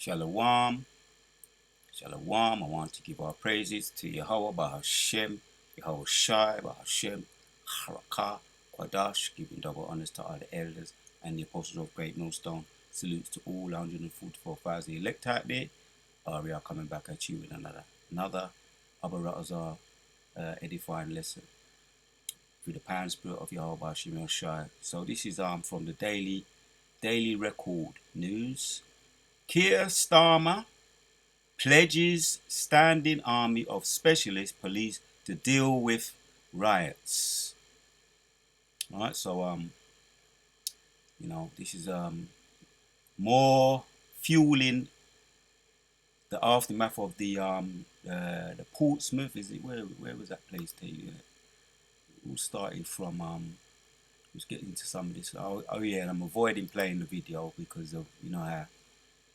Shalom, Shalom. I want to give our praises to Yahweh Bahashem, Yahweh Shai, Bahashem, Harakah, Quadash, giving double honors to all the elders and the apostles of Great Millstone. Salutes to all 144,000 elect out there. We are coming back at you with another Abba Ratazar edifying lesson through the power and spirit of Yahweh Bahashem Shai. So this is from the Daily Record News. Keir Starmer pledges standing army of specialist police to deal with riots. All right, so this is more fueling the aftermath of the Portsmouth. Is it where was that place? It all started from let's get into some of this. Oh yeah, and I'm avoiding playing the video because of how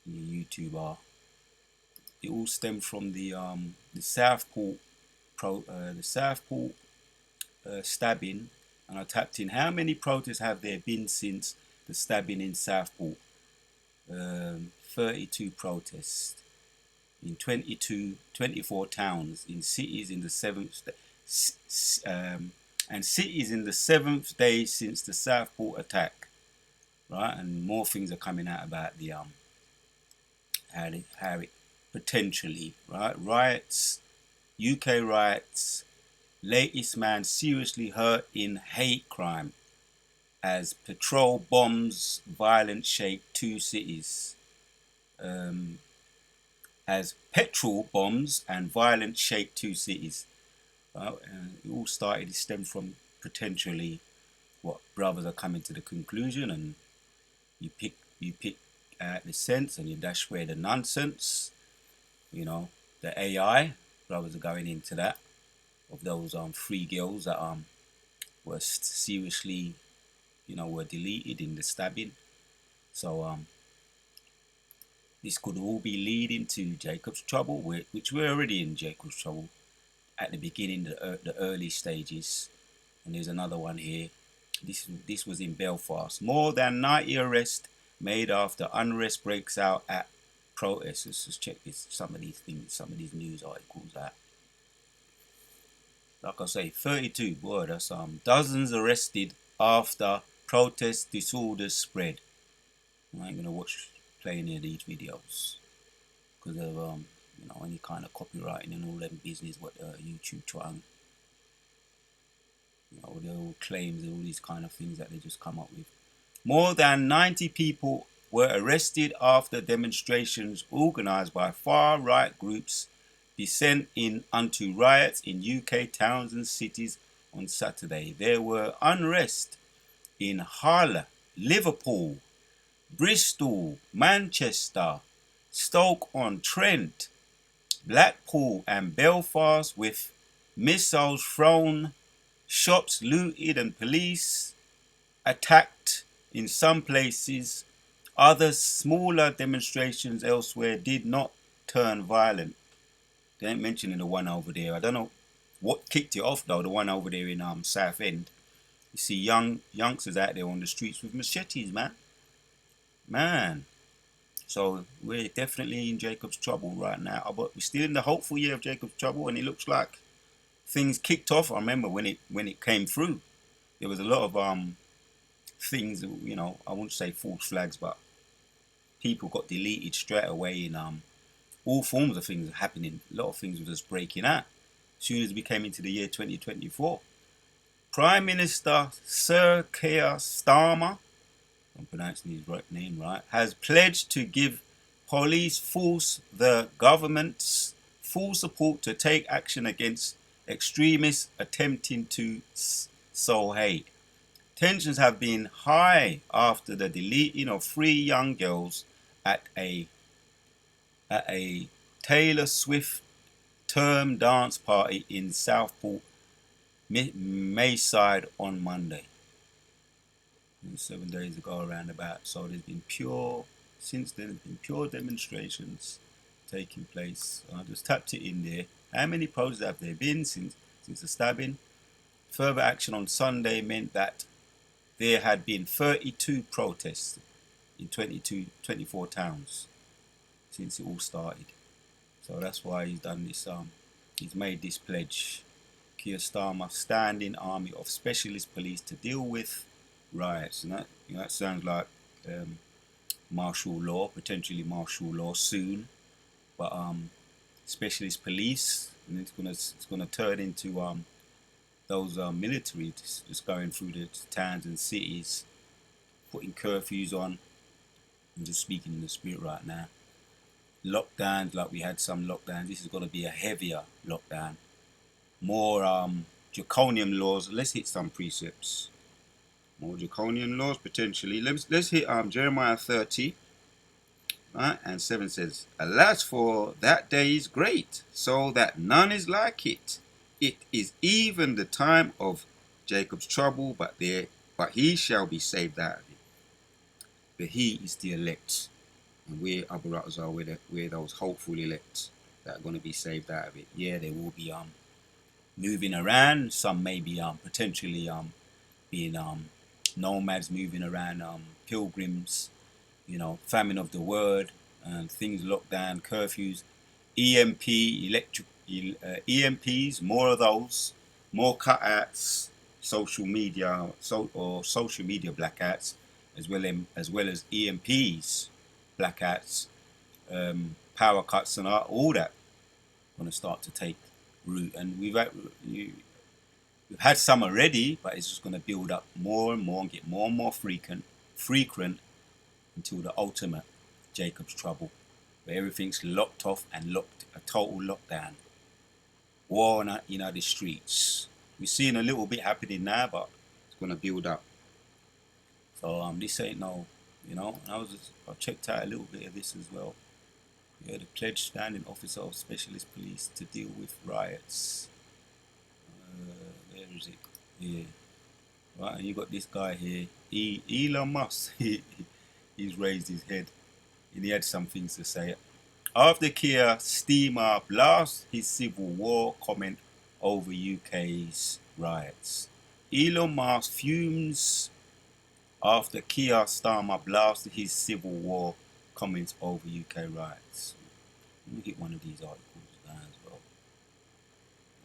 YouTube are. It all stemmed from the Southport stabbing, and I tapped in how many protests have there been since the stabbing in Southport. 32 protests in 24 towns in cities in the seventh day since the Southport attack, right? And more things are coming out about the how it potentially, right, riots, UK riots. Latest man seriously hurt in hate crime as petrol bombs violence shake two cities. As petrol bombs and violence shake two cities. It all stemmed from potentially what brothers are coming to the conclusion, and you pick the sense and you dash away the nonsense. The AI brothers are going into that of those three girls that were seriously were deleted in the stabbing. So this could all be leading to Jacob's trouble, which we're already in Jacob's trouble at the beginning, the early stages. And there's another one here. This was in Belfast. More than 90 arrests made after unrest breaks out at protests. Let's just check some of these things, some of these news articles out. Like I say, 32. Boy, that's dozens arrested after protest disorders spread. I ain't gonna play any of these videos because of any kind of copywriting and all that business what YouTube trying. The old claims and all these kind of things that they just come up with. More than 90 people were arrested after demonstrations organised by far-right groups descent onto riots in UK towns and cities on Saturday. There were unrest in Hull, Liverpool, Bristol, Manchester, Stoke-on-Trent, Blackpool and Belfast, with missiles thrown, shops looted and police attacked in some places. Other smaller demonstrations elsewhere did not turn violent. They ain't mentioning the one over there. I don't know what kicked it off though, the one over there in Southend. You see youngsters out there on the streets with machetes, man. So we're definitely in Jacob's trouble right now, but we're still in the hopeful year of Jacob's trouble, and it looks like things kicked off. I remember when it came through, there was a lot of things, I wouldn't say false flags, but people got deleted straight away in all forms of things happening. A lot of things were just breaking out as soon as we came into the year 2024. Prime Minister Sir Keir Starmer, I'm pronouncing his name right, has pledged to give police the government's full support to take action against extremists attempting to sow hate. Tensions have been high after the deleting of 3 young girls at a Taylor Swift term dance party in Southport, Mayside on Monday. 7 days ago around about. So since then, there's been pure demonstrations taking place. I just tapped it in there. How many protests have there been since the stabbing? Further action on Sunday meant that there had been 32 protests in 24 towns. since it all started. So that's why he's done this. He's made this pledge. Keir Starmer, standing army of specialist police to deal with riots, and that sounds like martial law, potentially martial law soon. But specialist police, and it's gonna turn into those military just going through the towns and cities, putting curfews on. I'm just speaking in the spirit right now. Lockdowns, like we had some lockdowns. This is going to be a heavier lockdown. More draconian laws. Let's hit some precepts. More draconian laws potentially. Let's hit Jeremiah 30. Right? And 7 says, Alas, for that day is great, so that none is like it. It is even the time of Jacob's trouble, but he shall be saved out of it. But he is the elect, and we Abu Ratza, we're those hopeful elect that are going to be saved out of it. Yeah, they will be moving around. Some may be potentially being nomads, moving around, pilgrims, famine of the word, and things, lockdown, curfews, EMPs, more of those, more cutouts, social media, social media blackouts, as well as EMPs, blackouts, power cuts, and all that going to start to take root. And we've had some already, but it's just going to build up more and more and get more and more frequent until the ultimate Jacob's trouble, where everything's locked off and a total lockdown. War in the streets. We're seeing a little bit happening now, but it's going to build up. So this ain't no, I checked out a little bit of this as well. Yeah, the pledge standing officer of specialist police to deal with riots. Where is it? Yeah. Right, and you got this guy here, Elon Musk. He's raised his head, and he had some things to say. After Keir Starmer blasts his civil war comment over UK's riots. Elon Musk fumes after Keir Starmer blasted his civil war comments over UK riots. Let me get one of these articles down as well.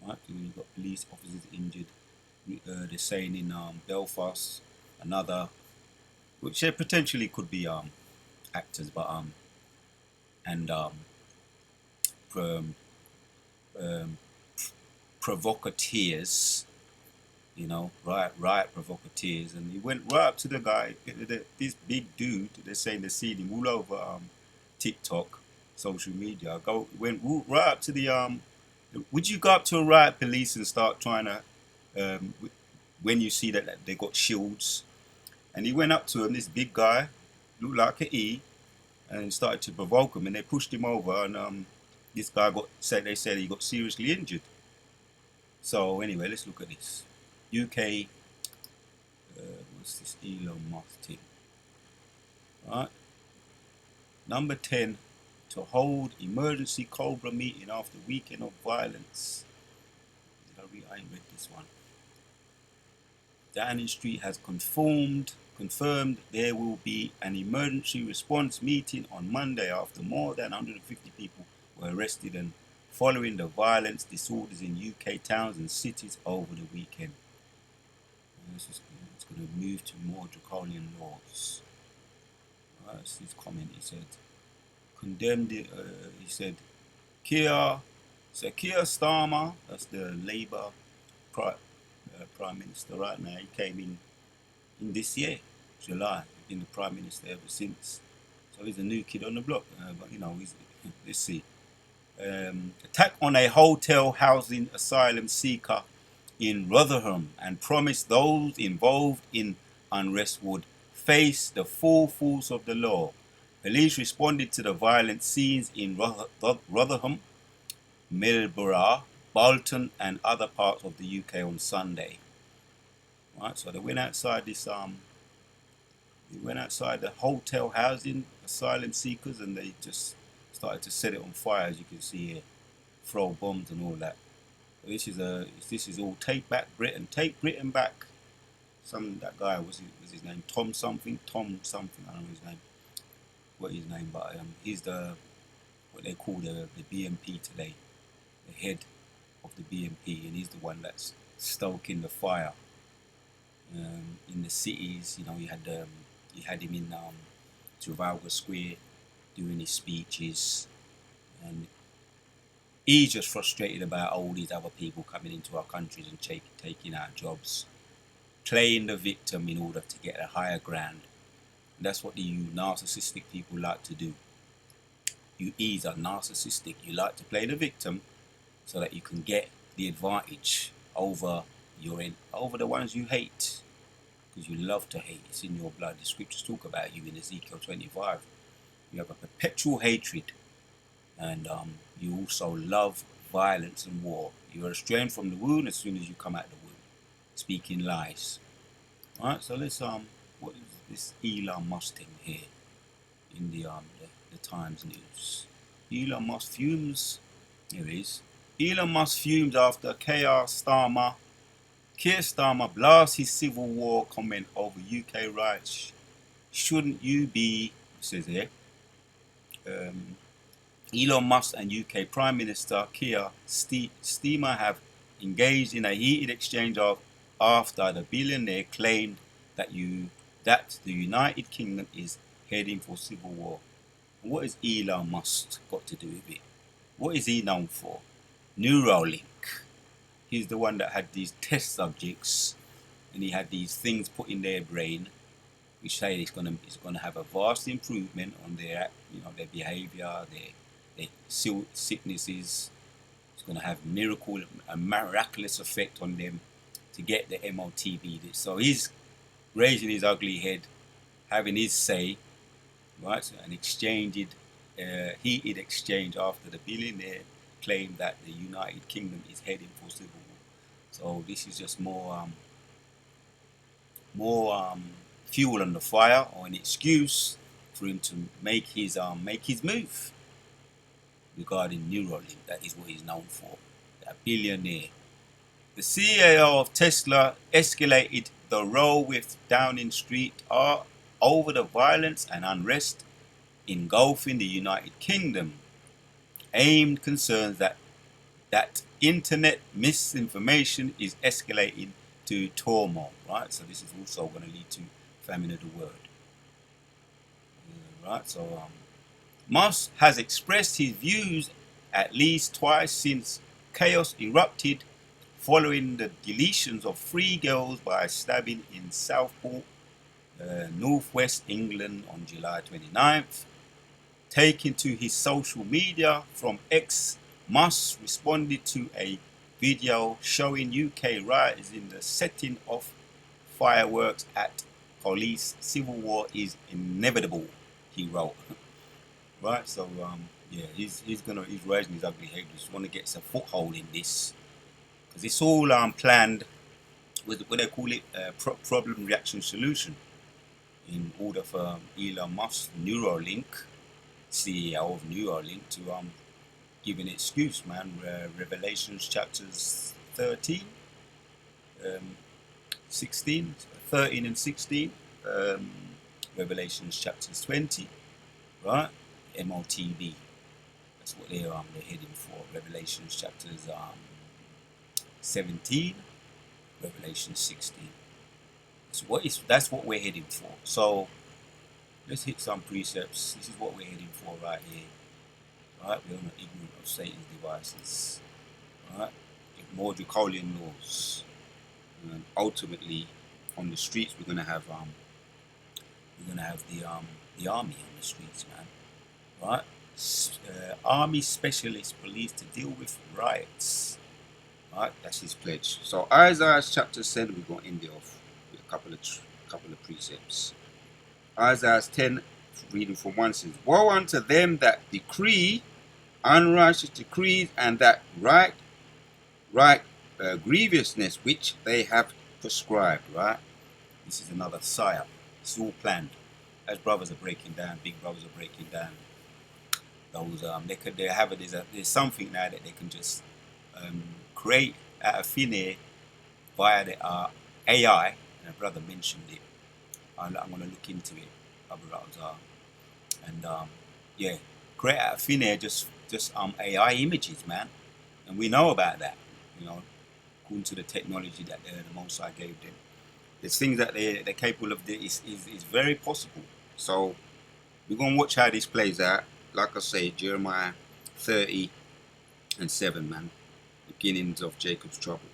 Right, you've got police officers injured. They're saying in Belfast, another, which potentially could be actors, but and provocateurs, riot provocateurs, and he went right up to the guy, this big dude. They're saying they've seen him all over TikTok, social media. Went right up to the would you go up to a riot police and start trying to when you see that they got shields? And he went up to him, this big guy, looked like an E, and started to provoke him, and they pushed him over, and this guy they said he got seriously injured. So anyway, let's look at this. UK, what's this Elon Musk thing? Right. Number 10, to hold emergency Cobra meeting after weekend of violence. I ain't read this one. Downing Street has confirmed there will be an emergency response meeting on Monday after more than 150 people were arrested and following the violence disorders in UK towns and cities over the weekend. It's going to move to more draconian laws. That's his comment. He said, condemned it. He said, Keir Starmer, that's the Labour Prime Minister right now. He came in this year, July, been the Prime Minister ever since. So he's a new kid on the block. But let's see. Attack on a hotel housing asylum seeker in Rotherham and promised those involved in unrest would face the full force of the law. Police responded to the violent scenes in Rotherham, Marlborough, Bolton and other parts of the UK on Sunday. Right, so they went outside the hotel housing asylum seekers, and they just started to set it on fire, as you can see here, throw bombs and all that. This is all take back Britain, take Britain back. That guy was his name Tom something, I don't know his name, but he's the what they call the BNP today, the head of the BNP, and he's the one that's stoking the fire in the cities. You know, you had him in Trafalgar Square doing his speeches, and he's just frustrated about all these other people coming into our countries and taking our jobs, playing the victim in order to get a higher ground. And that's what the narcissistic people like to do. You E's are narcissistic. You like to play the victim so that you can get the advantage over over the ones you hate, because you love to hate. It's in your blood. The scriptures talk about you in Ezekiel 25. You have a perpetual hatred, and you also love violence and war. You are estranged from the womb as soon as you come out of the womb, speaking lies. All right. So let's what is this Elon Musk thing here in the Times News? Elon Musk fumes. Here it is. Elon Musk fumes after Keir Starmer blasts his civil war comment over UK riots. Shouldn't you be, it says here, Elon Musk and UK Prime Minister Keir Starmer have engaged in a heated exchange after the billionaire claimed that the United Kingdom is heading for civil war. And what has Elon Musk got to do with it? What is he known for? Neuralink. He's the one that had these test subjects, and he had these things put in their brain, which say it's gonna have a vast improvement on their behaviour, their sicknesses. It's gonna have a miraculous effect on them to get the MOTB. So he's raising his ugly head, having his say, right? And heated exchange after the billionaire claimed that the United Kingdom is heading for civil war. So this is just more fuel on the fire, or an excuse for him to make his move regarding Neuralink. That is what he's known for. A billionaire. The CEO of Tesla escalated the row with Downing Street over the violence and unrest engulfing the United Kingdom, aimed concerns that internet misinformation is escalating to turmoil, right? So this is also going to lead to famine of the word, right? So Musk has expressed his views at least twice since chaos erupted following the deletions of 3 girls by stabbing in Southport, northwest England on July 29th. Taken to his social media from X, Musk responded to a video showing UK rioters in the setting of fireworks at police. Civil war is inevitable, he wrote. Right, so yeah, he's raising his ugly head. Just want to get some foothold in this, because it's all planned with what they call it, problem reaction solution, in order for Elon Musk, Neuralink, CEO of Neuralink, to give an excuse, man. Revelations chapters 13, 16, 13 and 16, Revelations chapters 20, right? MOTB. That's what they're heading for. Revelations chapters 17, Revelation 16. That's what we're heading for. So let's hit some precepts. This is what we're heading for right here. Right? We're not ignorant of Satan's devices. Right? More draconian laws. And ultimately, on the streets, we're gonna have the army on the streets, man. Right? Army specialist police to deal with riots. Right? That's his pledge. So Isaiah chapter 7, we're going to end it off with a couple of precepts. Isaiah 10, reading from 1, says, "Woe unto them that decree unrighteous decrees, and that right grievousness which they have prescribed." Right? This is another psyop. It's all planned. As brothers are breaking down, big brothers are breaking down. Those there's something now that they can just create out of thin air via the AI. And a brother mentioned it. I'm going to look into it, Abu Razar. And yeah, create out of thin air just AI images, man. And we know about that, you know, according to the technology that the Most High gave them. There's things that they're capable of. Is very possible. So we're gonna watch how this plays out. Like I say, Jeremiah 30:7, man. Beginnings of Jacob's trouble.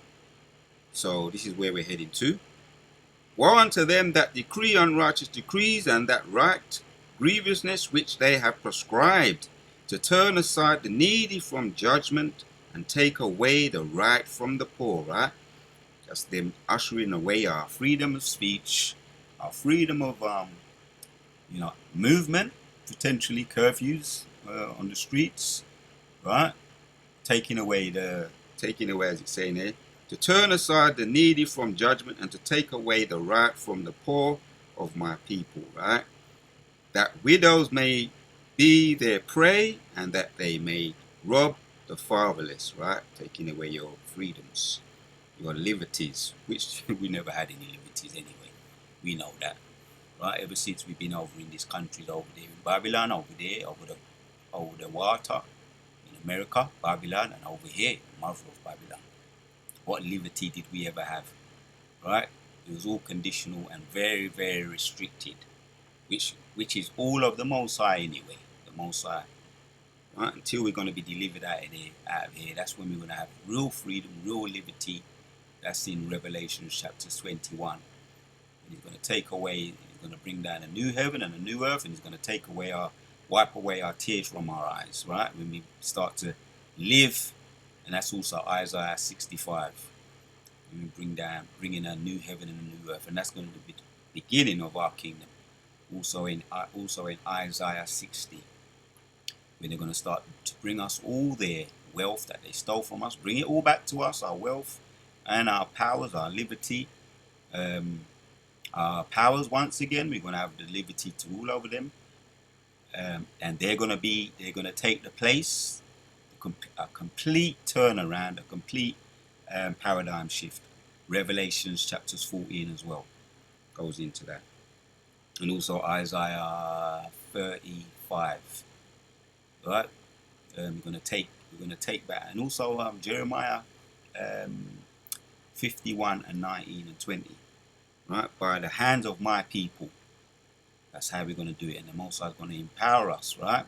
So this is where we're heading to. Woe unto them that decree unrighteous decrees, and that write grievousness which they have prescribed, to turn aside the needy from judgment, and take away the right from the poor, right? That's them ushering away our freedom of speech, our freedom of movement, potentially curfews on the streets, right? Taking away, as it's saying here, to turn aside the needy from judgment, and to take away the right from the poor of my people, right? That widows may be their prey, and that they may rob the fatherless, right? Taking away your freedoms, your liberties, which we never had any liberties anyway. We know that, right? Ever since we've been over in these countries, over there in Babylon, over there, over the water, in America, Babylon, and over here, mother of Babylon. What liberty did we ever have, right? It was all conditional and very, very restricted, which is all of the Most High anyway, the Most High. Right? Until we're going to be delivered out of here, that's when we're going to have real freedom, real liberty. That's in Revelation chapter 21. And he's going to take away, he's going to bring down a new heaven and a new earth, and he's going to wipe away our tears from our eyes, right? When we start to live. And that's also Isaiah 65. We bring in a new heaven and a new earth, and that's going to be the beginning of our kingdom. Also in Isaiah 60, when they're going to start to bring us all their wealth that they stole from us, bring it all back to us, our wealth and our powers, our liberty, our powers once again. We're going to have the liberty to rule over them, and they're going to take the place. A complete turnaround, a complete paradigm shift. Revelations chapters 14 as well goes into that, and also Isaiah 35. Right, we're going to take back, and also Jeremiah 51:19-20. Right, by the hands of my people. That's how we're going to do it, and the Most High is going to empower us. Right,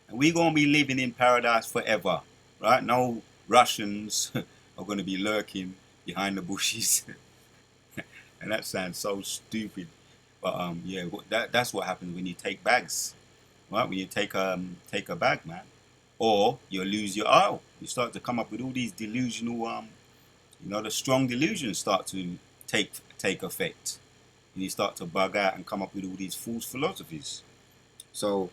we're going to be living in paradise forever, right? No Russians are going to be lurking behind the bushes. And that sounds so stupid. But yeah, that's what happens when you take bags, right? When you take a bag, man. Or you lose your oil. You start to come up with all these delusional, the strong delusions start to take effect. And you start to bug out and come up with all these false philosophies. So,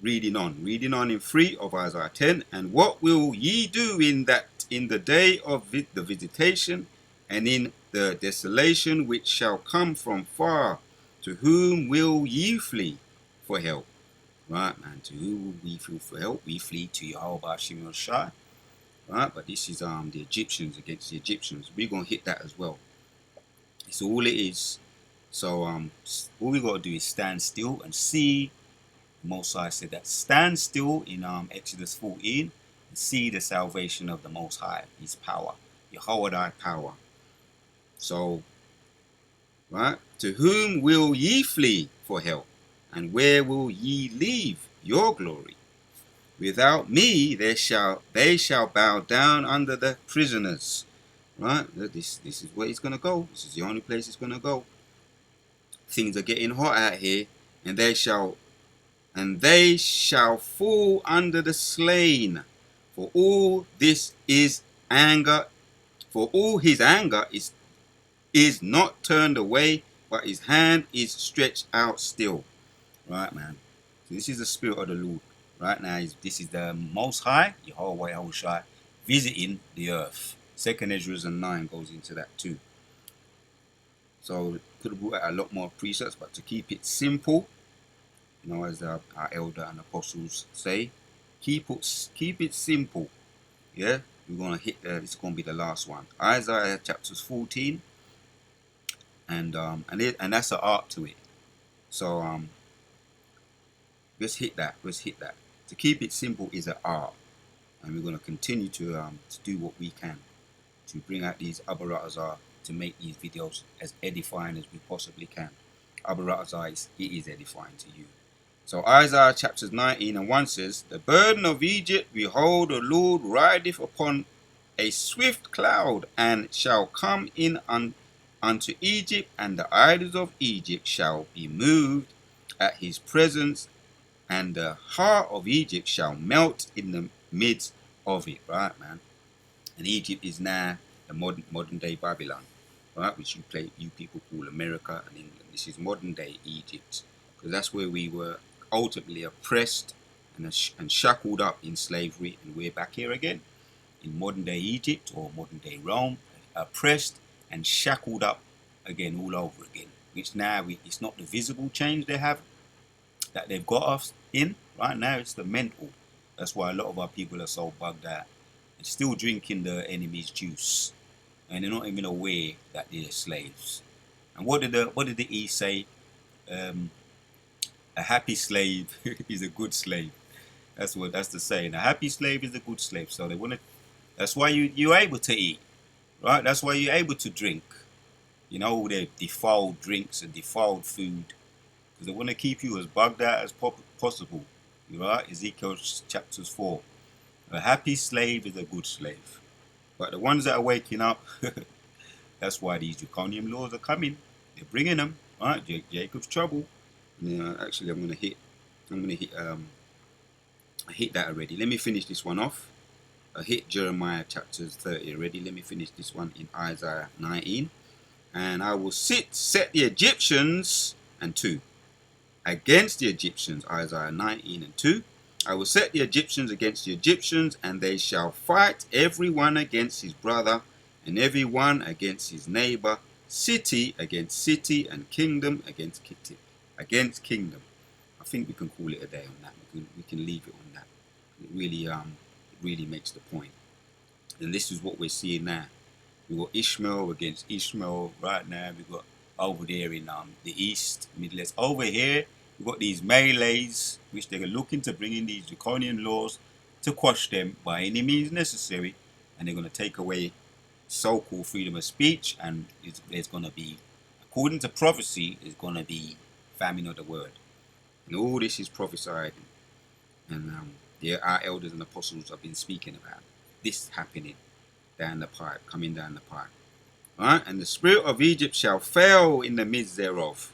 reading on in 3 of Isaiah 10. And what will ye do in the day of the visitation, and in the desolation which shall come from far? To whom will ye flee for help? Right, man, to who will we flee for help? We flee to Yahweh Hashem Shai. Right, but this is the Egyptians against the Egyptians. We're going to hit that as well. It's all it is. So all we got to do is stand still and see. Most High said that stand still in Exodus 14 and see the salvation of the Most High, his power, Yahweh power. So, right, to whom will ye flee for help, and where will ye leave your glory? Without me they shall bow down under the prisoners. Right, this is where it's gonna go. This is the only place it's gonna go. Things are getting hot out here, and they shall fall under the slain. For all this is anger, for all his anger is not turned away, but his hand is stretched out still. Right, man. So this is the Spirit of the Lord. Right now, this is the Most High, Yahweh Yahushua, visiting the earth. 2nd Ezra 9 goes into that too. So could have brought out a lot more precepts, but to keep it simple, as our elder and apostles say, keep it simple. Yeah, we're gonna hit. This is gonna be the last one. Isaiah chapters 14, and that's an art to it. So Let's hit that. Let's hit that. To keep it simple is an art, and we're going to continue to do what we can to bring out these Abaratazar, to make these videos as edifying as we possibly can. Abaratazar, it is edifying to you. So Isaiah chapters 19 and 1 says, "The burden of Egypt, behold, the Lord rideth upon a swift cloud, and shall come in unto Egypt, and the idols of Egypt shall be moved at his presence, and the heart of Egypt shall melt in the midst of it." Right, man? And Egypt is now the modern day Babylon, right? Which you people call America and England. This is modern day Egypt, because that's where we were ultimately oppressed and shackled up in slavery, and we're back here again in modern day Egypt or modern day Rome, oppressed and shackled up again all over again. Which now it's not the visible change they have that they've got us in right now, it's the mental. That's why a lot of our people are so bugged out and still drinking the enemy's juice, and they're not even aware that they're slaves. And what did the E say? A happy slave is a good slave. That's the saying. A happy slave is a good slave. So they want to. That's why you're able to eat, right? That's why you're able to drink. You know, all their defiled drinks and defiled food, because they want to keep you as bugged out as possible. Right? Ezekiel chapters 4. A happy slave is a good slave. But the ones that are waking up, that's why these draconian laws are coming. They're bringing them. Right? Jacob's trouble. Yeah, actually, I'm gonna hit. I hit that already. Let me finish this one off. I hit Jeremiah chapters 30 already. Let me finish this one in Isaiah 19. And I will set the Egyptians, and 2, against the Egyptians. Isaiah 19 and 2. I will set the Egyptians against the Egyptians, and they shall fight every one against his brother, and every one against his neighbor, city against city, and kingdom against kingdom. I think we can call it a day on that. We can leave it on that. It really makes the point. And this is what we're seeing now. We've got Ishmael against Ishmael right now. We've got over there in the East, Middle East. Over here, we've got these Malays, which they're looking to bring in these draconian laws to quash them by any means necessary. And they're going to take away so-called freedom of speech. And there's going to be, according to prophecy, there's going to be famine of the word. And all this is prophesied. And our elders and apostles have been speaking about this happening down the pipe, coming down the pipe. Right? And the spirit of Egypt shall fail in the midst thereof.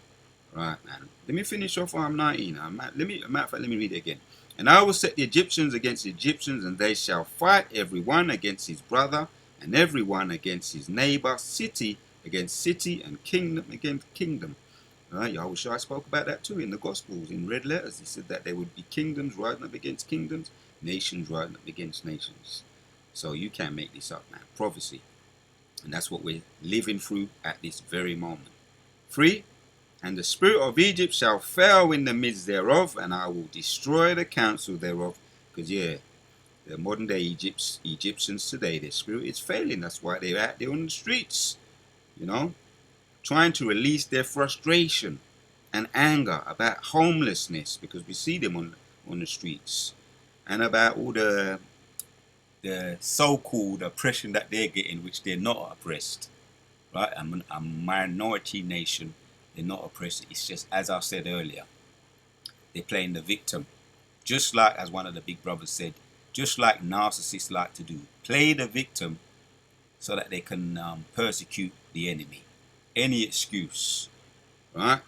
Right, man. Let me finish off on 19. Let me read it again. And I will set the Egyptians against the Egyptians, and they shall fight every one against his brother, and every one against his neighbor, city against city, and kingdom against kingdom. Right, Yahushua spoke about that too in the Gospels, in red letters. He said that there would be kingdoms rising up against kingdoms, nations rising up against nations. So you can't make this up, man. Prophecy. And that's what we're living through at this very moment. 3. And the spirit of Egypt shall fail in the midst thereof, and I will destroy the counsel thereof. Because, the modern day Egyptians today, their spirit is failing. That's why they're out there on the streets, trying to release their frustration and anger about homelessness, because we see them on the streets, and about all the so-called oppression that they're getting, which they're not oppressed, right? A minority nation, they're not oppressed. It's just, as I said earlier, they're playing the victim, just like, as one of the big brothers said, just like narcissists like to do, play the victim so that they can persecute the enemy, any excuse, right?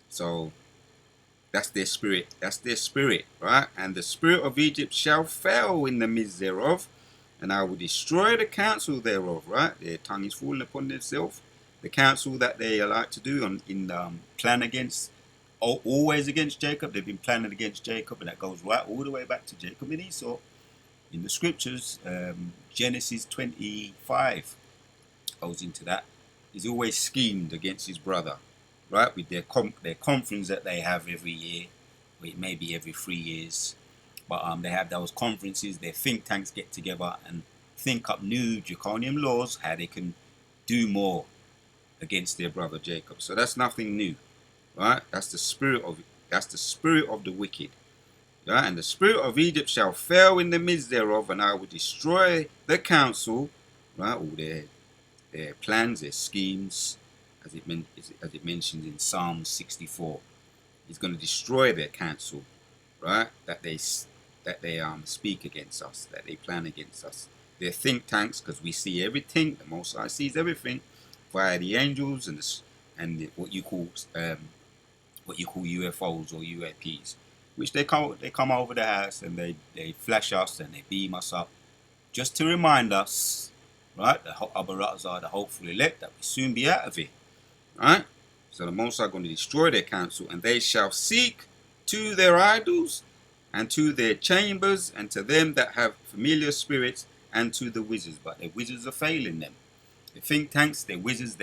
So that's their spirit. Right? And the spirit of Egypt shall fail in the midst thereof, and I will destroy the counsel thereof. Right? Their tongue is falling upon themselves. The counsel that they like to do plan against, always against Jacob. They've been planning against Jacob, and that goes right all the way back to Jacob and Esau in the scriptures. Genesis 25 goes into that. He's always schemed against his brother. Right, with their conference that they have every year, or it may be every 3 years, but they have those conferences. Their think tanks get together and think up new draconian laws, how they can do more against their brother Jacob. So that's nothing new, right? That's the spirit of the wicked. Right? And the spirit of Egypt shall fail in the midst thereof, and I will destroy the counsel, right? All their plans, their schemes, as it mentions in Psalm 64. He's going to destroy their counsel, right? That they speak against us, that they plan against us. Their think tanks, because we see everything. The Most High sees everything via the angels and what you call UFOs or UAPs, which they come over the house and they flash us and they beam us up, just to remind us, right? The Abarattas are the hopeful elect, that we soon be out of it, right? So the Most High are going to destroy their counsel, and they shall seek to their idols and to their chambers and to them that have familiar spirits and to the wizards, but the wizards are failing them. The think tanks, the wizards,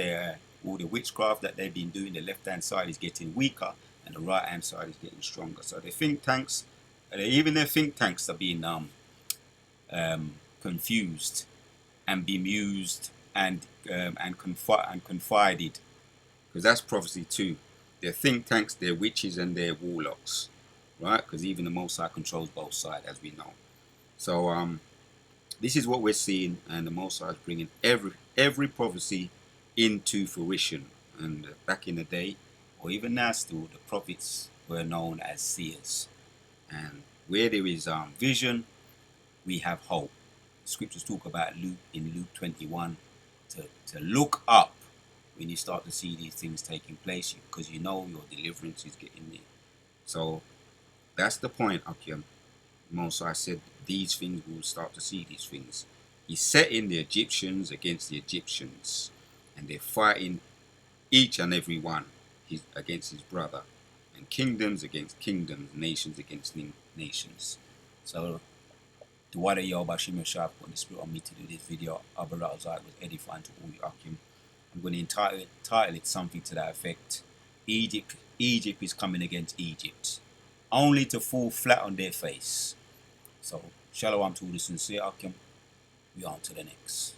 all the witchcraft that they've been doing, the left hand side is getting weaker and the right hand side is getting stronger. So the think tanks, even their think tanks are being confused and bemused and confided, because that's prophecy too. Their think tanks, their witches and their warlocks, right? Because even the Most High controls both sides, as we know. So this is what we're seeing, and the Most High is bringing every prophecy into fruition. And back in the day, or even now still, the prophets were known as seers. And where there is vision, we have hope. The scriptures talk about in Luke 21 to look up when you start to see these things taking place, because you know your deliverance is getting near. So that's the point, Akim. Most I said these things, we will start to see these things. He's setting the Egyptians against the Egyptians, and they're fighting each and every one against his brother, and kingdoms against kingdoms, nations against nations. So the water Yahweh Shah put the spirit on me to do this video. Abarattas was edifying to all you, Akim. I'm going to entitle it something to that effect. Egypt is coming against Egypt, only to fall flat on their face. So, shalom to all the sincere Akim. We on to the next.